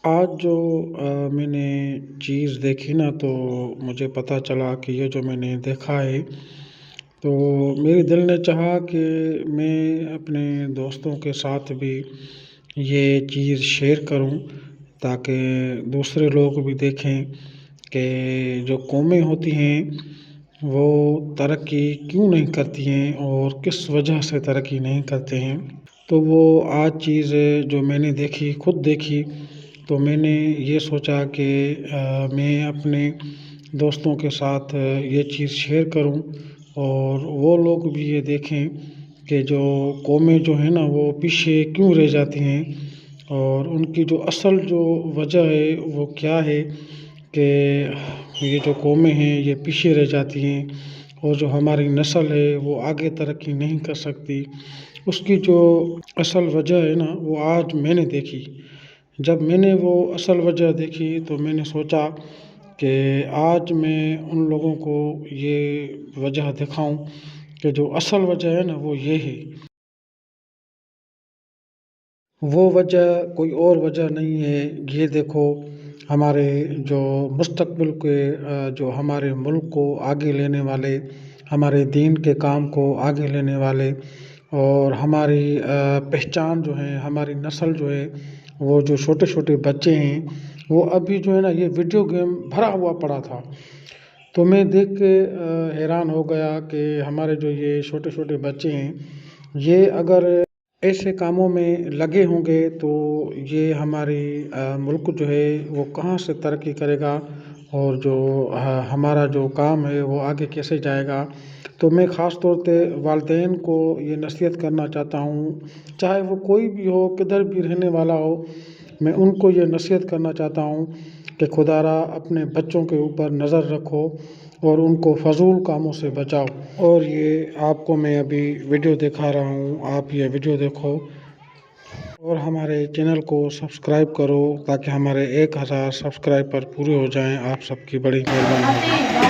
आज जो मैंने चीज़ देखी ना तो मुझे पता चला कि ये जो मैंने देखा है तो मेरे दिल ने चाहा कि मैं अपने दोस्तों के साथ भी ये चीज़ शेयर करूं ताकि दूसरे लोग भी देखें कि जो कौमें होती हैं वो तरक्की क्यों नहीं करती हैं और किस वजह से तरक्की नहीं करते हैं। तो वो आज चीज़ जो मैंने देखी खुद देखी तो मैंने ये सोचा कि मैं अपने दोस्तों के साथ ये चीज़ शेयर करूं और वो लोग भी ये देखें कि जो कौमें जो है ना वो पीछे क्यों रह जाती हैं और उनकी जो असल जो वजह है वो क्या है कि ये जो कौमें हैं ये पीछे रह जाती हैं और जो हमारी नस्ल है वो आगे तरक्की नहीं कर सकती। उसकी जो असल वजह है ना वो आज मैंने देखी। जब मैंने वो असल वजह देखी तो मैंने सोचा कि आज मैं उन लोगों को ये वजह दिखाऊं कि जो असल वजह है ना वो ये है। वो वजह कोई और वजह नहीं है। ये देखो हमारे जो मुस्तक़बिल के जो हमारे मुल्क को आगे लेने वाले, हमारे दीन के काम को आगे लेने वाले और हमारी पहचान जो है, हमारी नस्ल जो है, वो जो छोटे-छोटे बच्चे हैं, वो अभी जो है ना ये वीडियो गेम भरा हुआ पड़ा था। तो मैं देख के हैरान हो गया कि हमारे जो ये छोटे-छोटे बच्चे हैं, ये अगर ऐसे कामों में लगे होंगे तो ये हमारी मुल्क जो है वो कहाँ से तरक्की करेगा और जो हमारा जो काम है वो आगे कैसे जाएगा। तो मैं ख़ास तौर पे वालिदैन को ये नसीहत करना चाहता हूँ, चाहे वो कोई भी हो, किधर भी रहने वाला हो, मैं उनको ये नसीहत करना चाहता हूँ कि खुदारा अपने बच्चों के ऊपर नज़र रखो और उनको फ़ज़ूल कामों से बचाओ। और ये आपको मैं अभी वीडियो दिखा रहा हूँ, आप ये वीडियो देखो और हमारे चैनल को सब्सक्राइब करो ताकि हमारे 1000 सब्सक्राइबर पूरे हो जाएं। आप सबकी बड़ी मेहरबानी होगी।